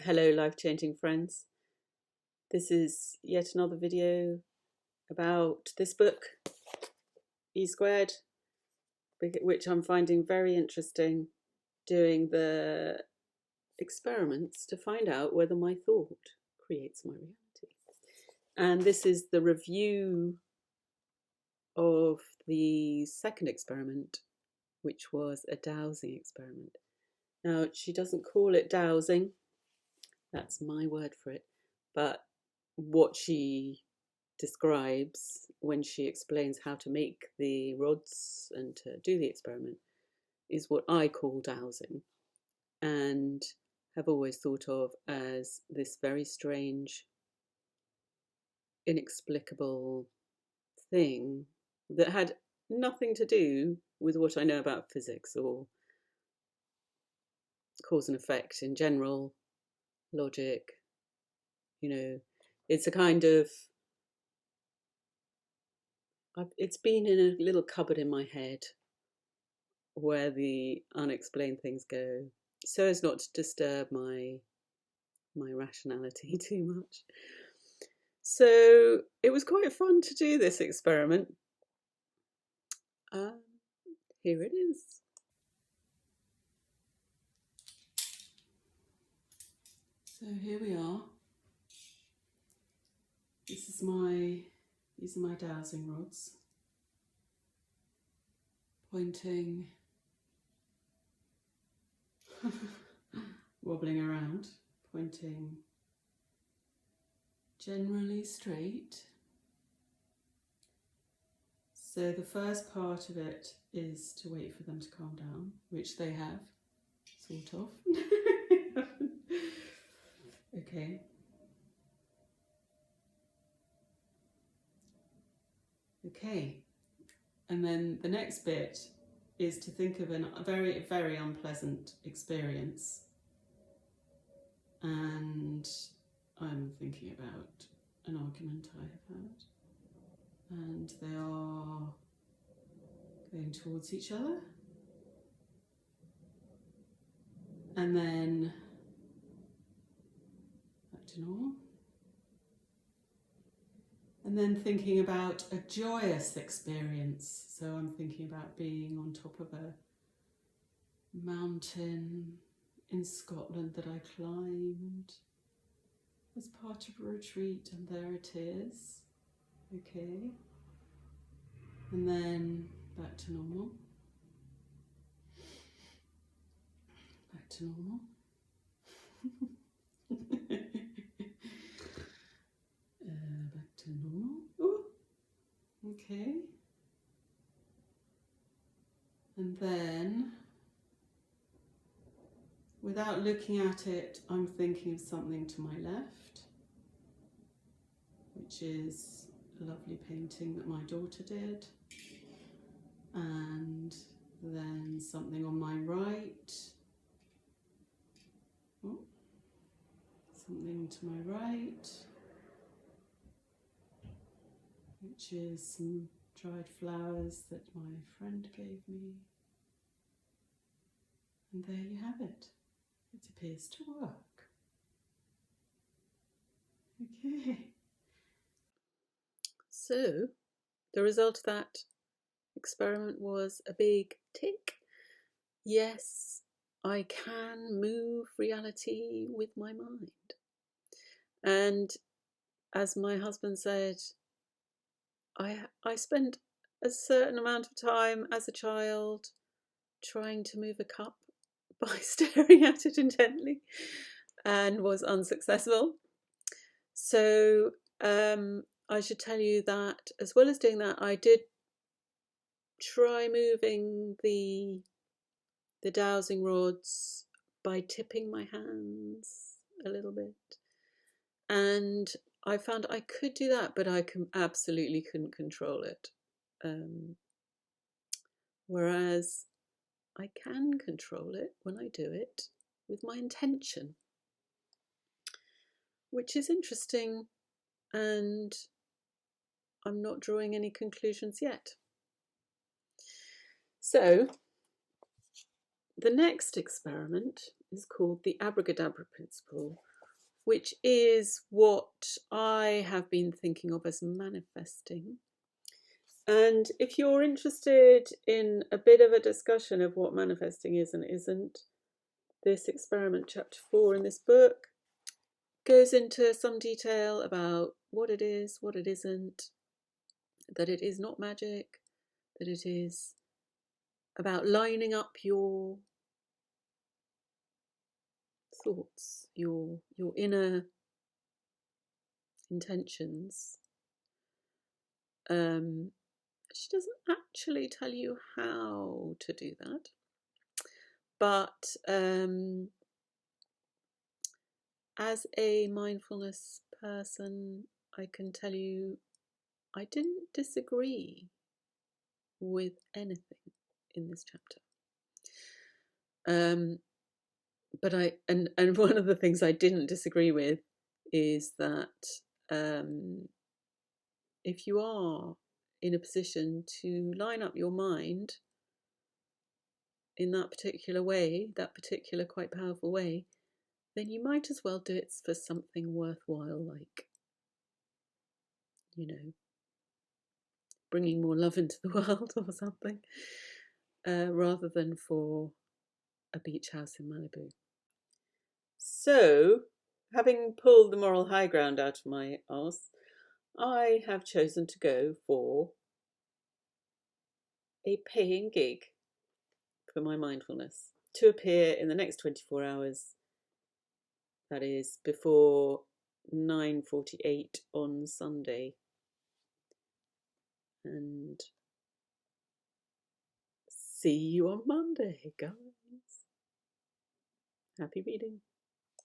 Hello, life-changing friends. This is yet another video about this book, E Squared, which I'm finding very interesting, doing the experiments to find out whether my thought creates my reality. And this is the review of the second experiment, which was a dowsing experiment. Now, she doesn't call it dowsing. That's my word for it. But what she describes when she explains how to make the rods and to do the experiment is what I call dowsing, and have always thought of as this very strange, inexplicable thing that had nothing to do with what I know about physics or cause and effect in general, logic. It's a kind of, it's been in a little cupboard in my head where the unexplained things go, so as not to disturb my rationality too much. So it was quite fun to do this experiment. Here it is. So here we are. These are my dowsing rods, pointing, wobbling around, pointing generally straight. So the first part of it is to wait for them to calm down, which they have, sort of. Okay. Okay. And then the next bit is to think of a very, very unpleasant experience. And I'm thinking about an argument I have had. And they are going towards each other. And then back to normal. And then thinking about a joyous experience. So I'm thinking about being on top of a mountain in Scotland that I climbed as part of a retreat, and there it is. Okay. And then back to normal. Back to normal. Back to normal. Ooh. Okay. And then, without looking at it, I'm thinking of something to my left, which is a lovely painting that my daughter did. And then something on my right. Oh, something to my right, which is some dried flowers that my friend gave me. And there you have it. It appears to work. Okay. So, the result of that experiment was a big tick. Yes, I can move reality with my mind. And as my husband said, I spent a certain amount of time as a child trying to move a cup by staring at it intently, and was unsuccessful. So I should tell you that as well as doing that, I did try moving the dowsing rods by tipping my hands a little bit, and I found I could do that, but I absolutely couldn't control it. Whereas I can control it when I do it with my intention, which is interesting, and I'm not drawing any conclusions yet. So the next experiment is called the abracadabra principle, which is what I have been thinking of as manifesting. And if you're interested in a bit of a discussion of what manifesting is and isn't, this experiment, chapter 4 in this book, goes into some detail about what it is, what it isn't, that it is not magic, that it is about lining up your thoughts, your inner intentions. She doesn't actually tell you how to do that, but as a mindfulness person, I can tell you I didn't disagree with anything in this chapter. But and one of the things I didn't disagree with is that if you are in a position to line up your mind in that particular way, that particular quite powerful way, then you might as well do it for something worthwhile, like, you know, bringing more love into the world or something, rather than for a beach house in Malibu. So, having pulled the moral high ground out of my arse, I have chosen to go for a paying gig for my mindfulness to appear in the next 24 hours. That is before 9:48 on Sunday. And see you on Monday, guys. Happy reading.